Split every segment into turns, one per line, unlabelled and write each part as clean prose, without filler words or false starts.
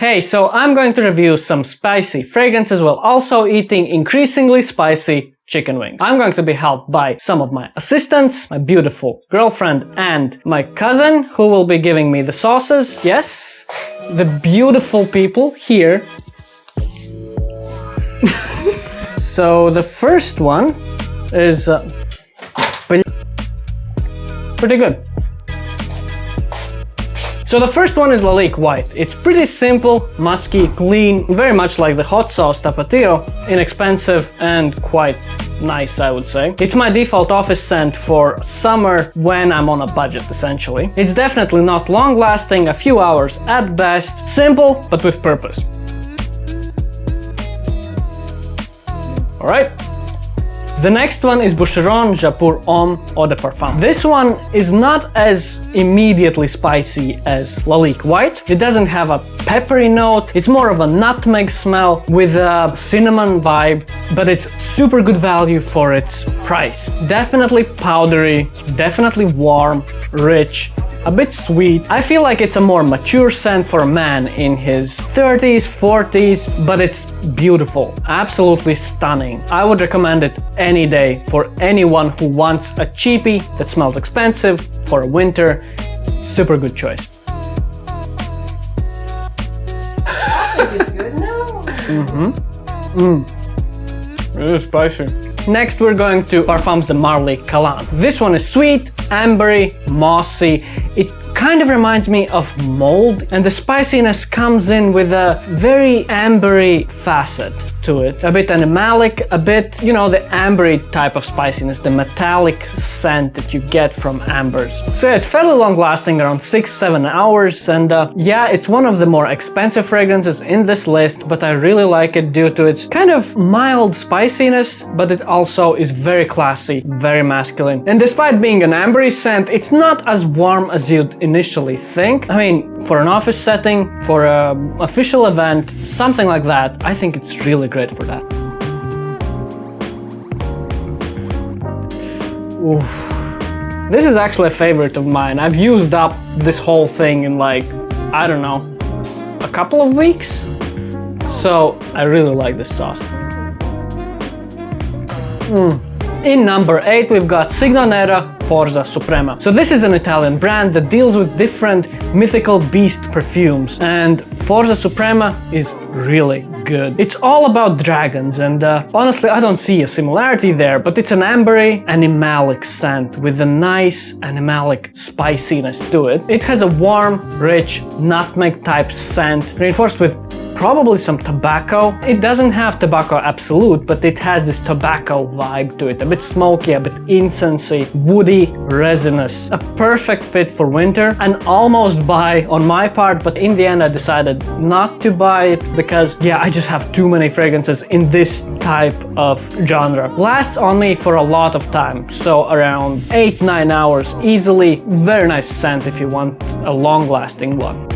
Hey, so I'm going to review some spicy fragrances while also eating increasingly spicy chicken wings. I'm going to be helped by some of my assistants, my beautiful girlfriend, and my cousin, who will be giving me the sauces. Yes, the beautiful people here. So the first one is pretty good. So the first one is Lalique White. It's pretty simple, musky, clean, very much like the hot sauce Tapatio, inexpensive and quite nice, I would say. It's my default office scent for summer when I'm on a budget, essentially. It's definitely not long lasting, a few hours at best, simple but with purpose. Alright. The next one is Boucheron, Jaipur, Homme, Eau de Parfum. This one is not as immediately spicy as Lalique White. It doesn't have a peppery note. It's more of a nutmeg smell with a cinnamon vibe, but it's super good value for its price. Definitely powdery, definitely warm, rich, a bit sweet. I feel like it's a more mature scent for a man in his 30s, 40s, but it's beautiful, absolutely stunning. I would recommend it any day for anyone who wants a cheapie that smells expensive for a winter. Super good choice.
It's good now.
Really spicy. Next we're going to Parfums de Marly Kalan. This one is sweet, ambery, mossy. It kind of reminds me of mold, and the spiciness comes in with a very ambery facet to it. A bit animalic, a bit, you know, the ambery type of spiciness, the metallic scent that you get from ambers. So yeah, it's fairly long lasting, around 6-7 hours, and yeah, it's one of the more expensive fragrances in this list, but I really like it due to its kind of mild spiciness, but it also is very classy, very masculine. And despite being an ambery scent, it's not as warm as you'd initially think. I mean, for an office setting, for an official event, something like that, I think it's really great for that. Oof. This is actually a favorite of mine. I've used up this whole thing in like, I don't know, a couple of weeks. So I really like this sauce. In number 8 we've got Cigno, Nero, Forza, Suprema. So this is an Italian brand that deals with different mythical beast perfumes, and Forza Suprema is really good. It's all about dragons, and honestly I don't see a similarity there, but it's an ambery animalic scent with a nice animalic spiciness to it. It has a warm, rich, nutmeg type scent, reinforced with probably some tobacco. It doesn't have tobacco absolute, but it has this tobacco vibe to it. A bit smoky, a bit incensey, woody, resinous. A perfect fit for winter, and almost buy on my part, but in the end I decided not to buy it because, yeah, I just have too many fragrances in this type of genre. Lasts on me for a lot of time, so around 8-9 hours easily. Very nice scent if you want a long-lasting one.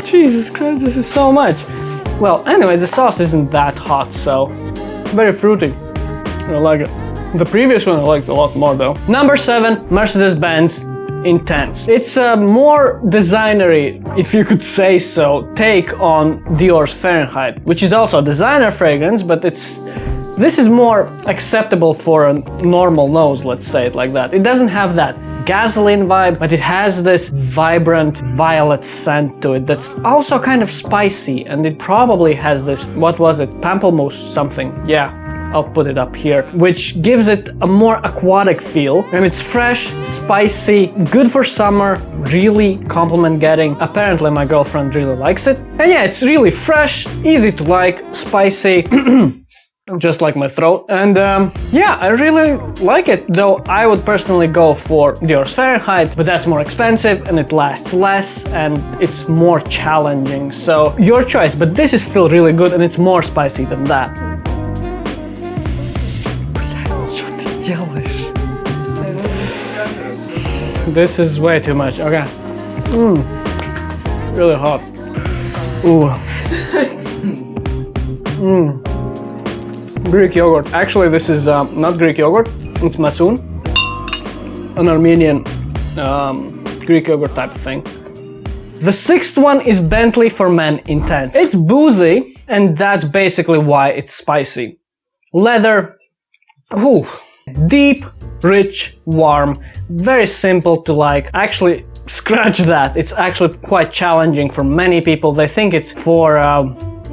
Jesus Christ, this is so much. Well, anyway, the sauce isn't that hot, so very fruity. I like it. The previous one I liked a lot more though. Number 7, Mercedes-Benz Intense. It's a more designery, if you could say so, take on Dior's Fahrenheit, which is also a designer fragrance, but this is more acceptable for a normal nose, let's say it like that. It doesn't have that gasoline vibe, but it has this vibrant violet scent to it that's also kind of spicy, and it probably has this, what was it, pamplemousse something, yeah, I'll put it up here, which gives it a more aquatic feel, and it's fresh, spicy, good for summer, really compliment getting. Apparently my girlfriend really likes it, and yeah, it's really fresh, easy to like, spicy, just like my throat, and yeah, I really like it, though I would personally go for Dior's Fahrenheit, but that's more expensive and it lasts less and it's more challenging, so your choice, but this is still really good and it's more spicy than that. This is way too much, okay. Really hot. Ooh. Greek yogurt. Actually, this is not Greek yogurt, it's Matsun, an Armenian Greek yogurt type of thing. The sixth one is Bentley for Men Intense. It's boozy, and that's basically why it's spicy. Leather, ooh, deep, rich, warm, very simple to like. Actually, scratch that. It's actually quite challenging for many people. They think it's for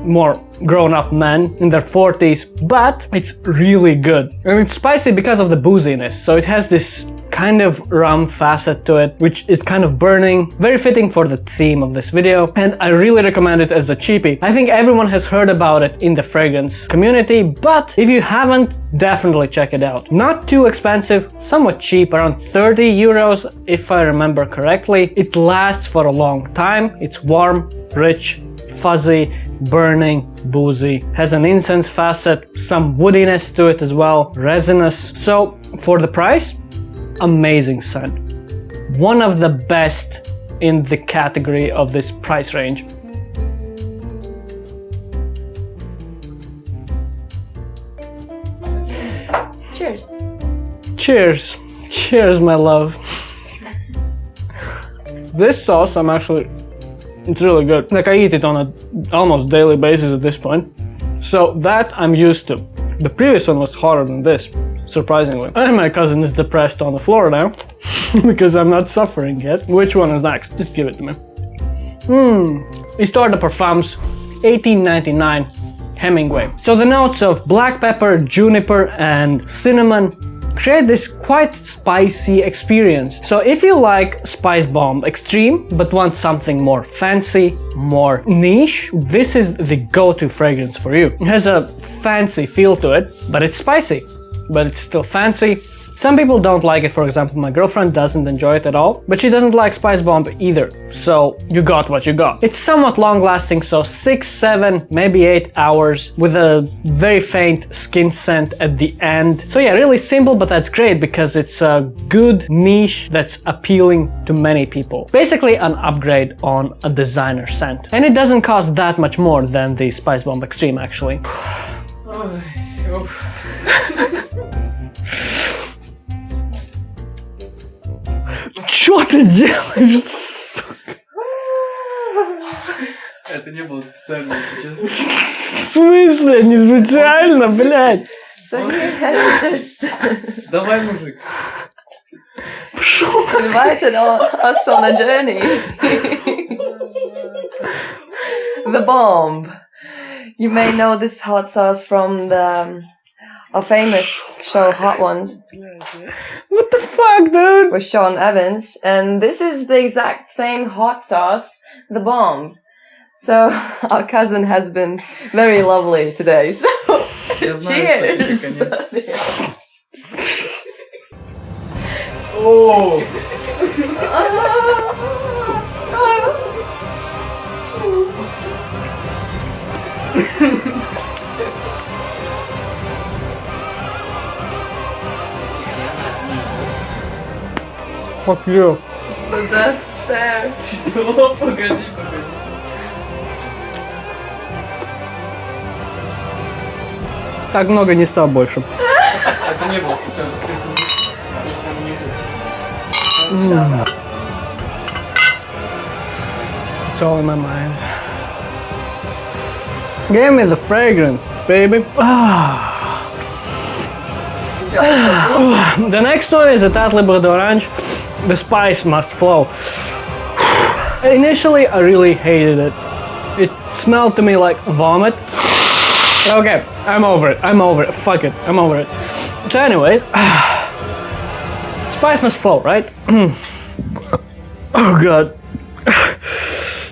more grown-up men in their 40s, but it's really good. And it's spicy because of the booziness, so it has this kind of rum facet to it, which is kind of burning, very fitting for the theme of this video, and I really recommend it as a cheapie. I think everyone has heard about it in the fragrance community, but if you haven't, definitely check it out. Not too expensive, somewhat cheap, around 30 euros if I remember correctly. It lasts for a long time, it's warm, rich, fuzzy, burning, boozy, has an incense facet, some woodiness to it as well, resinous. So for the price, amazing scent. One of the best in the category of this price range.
Cheers.
Cheers. Cheers, my love. This sauce, it's really good. Like I eat it on an almost daily basis at this point. So that I'm used to. The previous one was hotter than this, surprisingly. And my cousin is depressed on the floor now because I'm not suffering yet. Which one is next? Just give it to me. Histoire de Parfums, 1899, Hemingway. So the notes of black pepper, juniper, and cinnamon create this quite spicy experience. So if you like Spice Bomb Extreme but want something more fancy, more niche, this is the go-to fragrance for you. It has a fancy feel to it, but it's spicy, but it's still fancy. Some people don't like it. For example, my girlfriend doesn't enjoy it at all, but she doesn't like Spice Bomb either. So you got what you got. It's somewhat long lasting, so 6, 7, maybe 8 hours with a very faint skin scent at the end. So yeah, really simple, but that's great because it's a good niche that's appealing to many people. Basically an upgrade on a designer scent. And it doesn't cost that much more than the Spice Bomb Extreme actually. Чё ты делаешь?
Это не было специально, если честно.
В смысле? Не специально, блядь?
So he has just
Давай, мужик.
invited us on a journey. The bomb. You may know this hot sauce from a famous show, Hot Ones.
What the fuck, dude?
With Sean Evans, and this is the exact same hot sauce, the bomb. So our cousin has been very lovely today. So
Я знаю,
cheers.
что это не конец. О!
Fuck you.
The death stare.
Что? Погоди.
Так много не стал больше.
Это не было специально. Я сам ниже.
It's all in my mind. Give me the fragrance, baby. The next one is a Tat Libre d'Orange. The spice must flow. Initially, I really hated it. It smelled to me like vomit. Okay, I'm over it. Fuck it, I'm over it. So anyway, spice must flow, right? Oh god.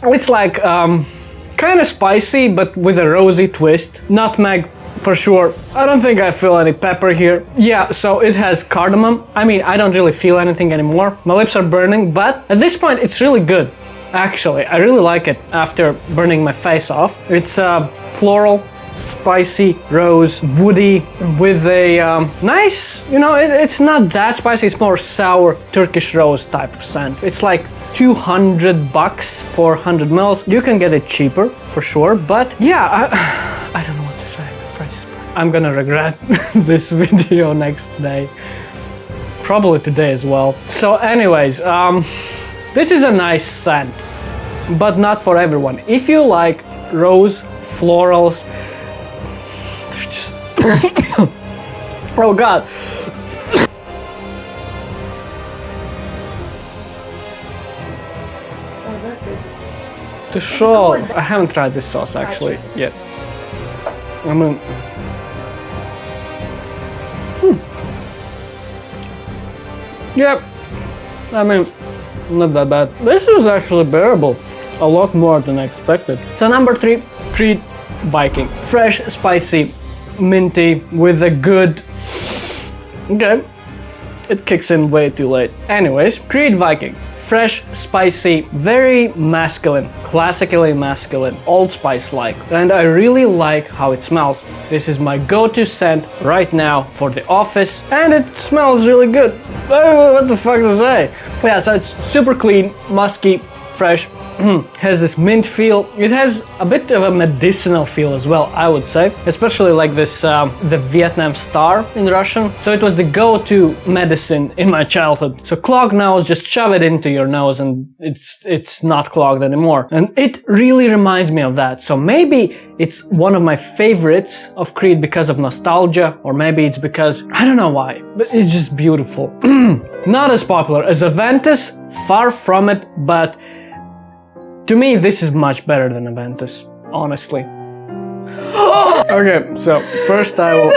It's like kind of spicy, but with a rosy twist. Nutmeg, for sure. I don't think I feel any pepper here. Yeah, so it has cardamom. I mean, I don't really feel anything anymore. My lips are burning, but at this point, it's really good. Actually, I really like it after burning my face off. It's floral, spicy, rose, woody, with a nice, it's not that spicy, it's more sour Turkish rose type of scent. It's like $200 for 100 mils. You can get it cheaper, for sure, but yeah, I don't know what to say. I'm gonna regret this video next day. probably today as well. So anyways, this is a nice scent, but not for everyone. If you like rose, florals, they're just... oh god. The shawl. I haven't tried this sauce actually yet. I mean, yep. I mean, not that bad. This was actually bearable. A lot more than I expected. So number 3, Creed Viking. Fresh, spicy, minty, with a good... Okay. It kicks in way too late. Anyways, Creed Viking. Fresh, spicy, very masculine, classically masculine, Old Spice-like. And I really like how it smells. This is my go-to scent right now for the office, and it smells really good. What the fuck to say? Yeah, so it's super clean, musky, fresh, has this mint feel. It has a bit of a medicinal feel as well, I would say, especially like this, the Vietnam star in Russian. So it was the go-to medicine in my childhood. So clogged nose, just shove it into your nose and it's not clogged anymore. And it really reminds me of that. So maybe it's one of my favorites of Creed because of nostalgia, or maybe it's because, I don't know why, but it's just beautiful. Not as popular as Aventus, far from it, but to me, this is much better than Aventus, honestly. Okay, so first I will...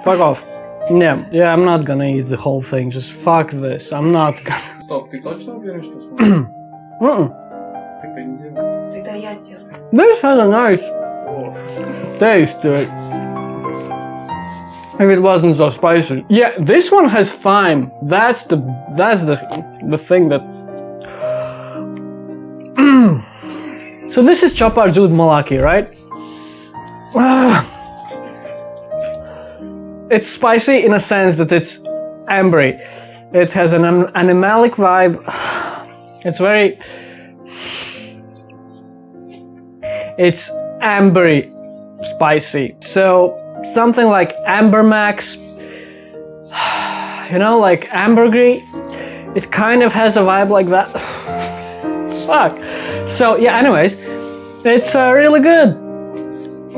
Fuck off. Yeah, I'm not gonna eat the whole thing, just fuck this, I'm not gonna...
Стоп, ты точно уверен, что сможешь? Так ты не делай.
Тогда я сделаю.
This has a nice taste to it. If it wasn't so spicy. Yeah, this one has thyme. That's the thing that... So this is Chapar Zud Malaki, right? It's spicy in a sense that it's ambery. It has an animalic vibe. It's very... It's ambery spicy. So something like Amber Max, you know, like ambergris. It kind of has a vibe like that. Fuck. So yeah, anyways, it's really good.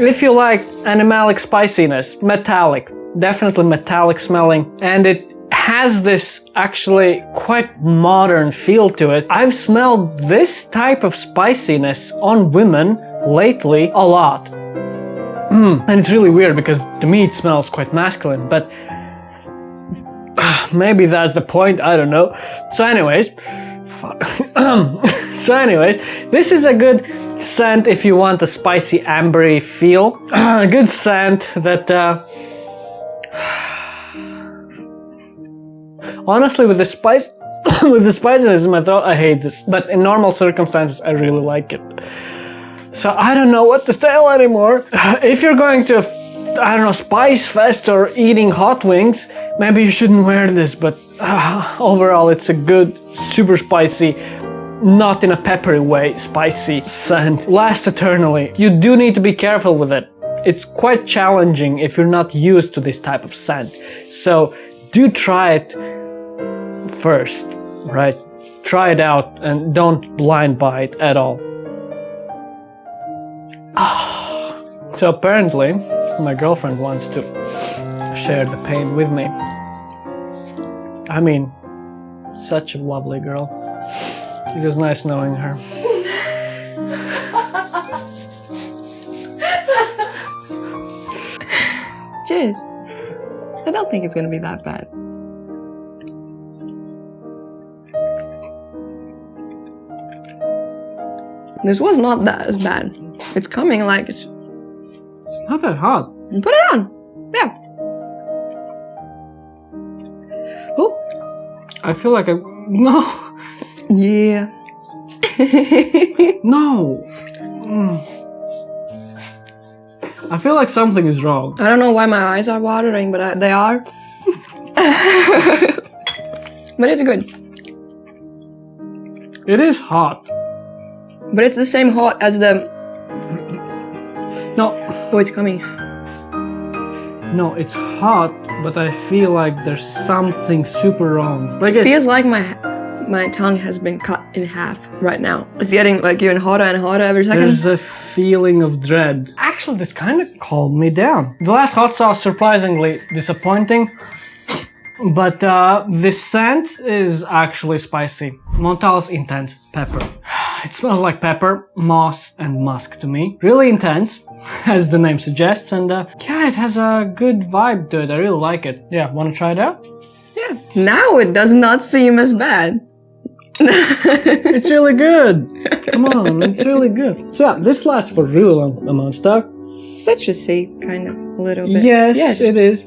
If you like animalic spiciness, metallic, definitely metallic smelling, and it has this actually quite modern feel to it. I've smelled this type of spiciness on women lately a lot. And it's really weird because to me it smells quite masculine, but maybe that's the point, I don't know. So anyways, this is a good scent if you want a spicy ambery feel. A good scent that honestly, with the spice with the spiciness in my throat, I hate this, but in normal circumstances I really like it. So I don't know what to tell anymore. If you're going to, I don't know, Spice Fest or eating hot wings, maybe you shouldn't wear this, but overall it's a good, super spicy, not in a peppery way, spicy scent. Lasts eternally. You do need to be careful with it. It's quite challenging if you're not used to this type of scent. So do try it first, right? Try it out and don't blind buy it at all. So apparently, my girlfriend wants to share the pain with me. I mean, such a lovely girl. It was nice knowing her.
Cheers. I don't think it's gonna be that bad. This was not that as bad. It's coming like it's
Not that hot.
Put it on. Yeah. Oh.
I feel like no.
Yeah.
No. I feel like something is wrong.
I don't know why my eyes are watering, but they are. But it's good.
It is hot.
But it's the same hot as the...
No.
Oh, it's coming.
No, it's hot, but I feel like there's something super wrong. Like
It feels like my tongue has been cut in half right now. It's getting like even hotter and hotter every second.
there's a feeling of dread. Actually, this kind of calmed me down. The last hot sauce, surprisingly disappointing. But this scent is actually spicy. Montal's Intense Pepper. It smells like pepper, moss, and musk to me. Really intense, as the name suggests, and yeah, it has a good vibe to it. I really like it. Yeah, wanna try it out?
Yeah. Now it does not seem as bad.
It's really good. Come on, it's really good. So yeah, this lasts for a really long amount of time.
Citrusy, kind of, a little bit.
Yes, it is.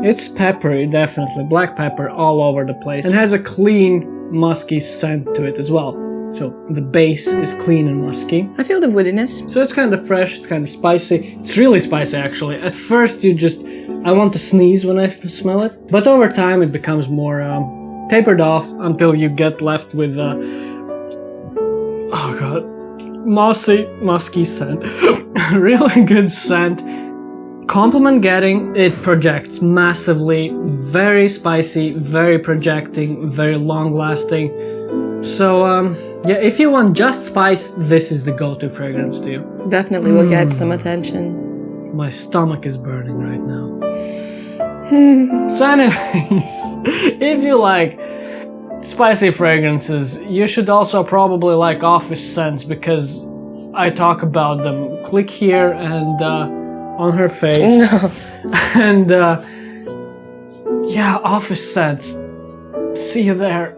It's peppery, definitely. Black pepper all over the place. And has a clean, musky scent to it as well. So the base is clean and musky.
I feel the woodiness.
So it's kind of fresh, it's kind of spicy. It's really spicy actually. At first I want to sneeze when I smell it. But over time it becomes more tapered off until you get left with oh god, mossy, musky scent. Really good scent. Compliment getting, it projects massively, very spicy, very projecting, very long lasting. So yeah, if you want just spice, this is the go-to fragrance to you.
Definitely will get some attention.
My stomach is burning right now. So anyways, if you like spicy fragrances, you should also probably like office scents because I talk about them. Click here and on her face.
No.
And yeah, office scents. See you there.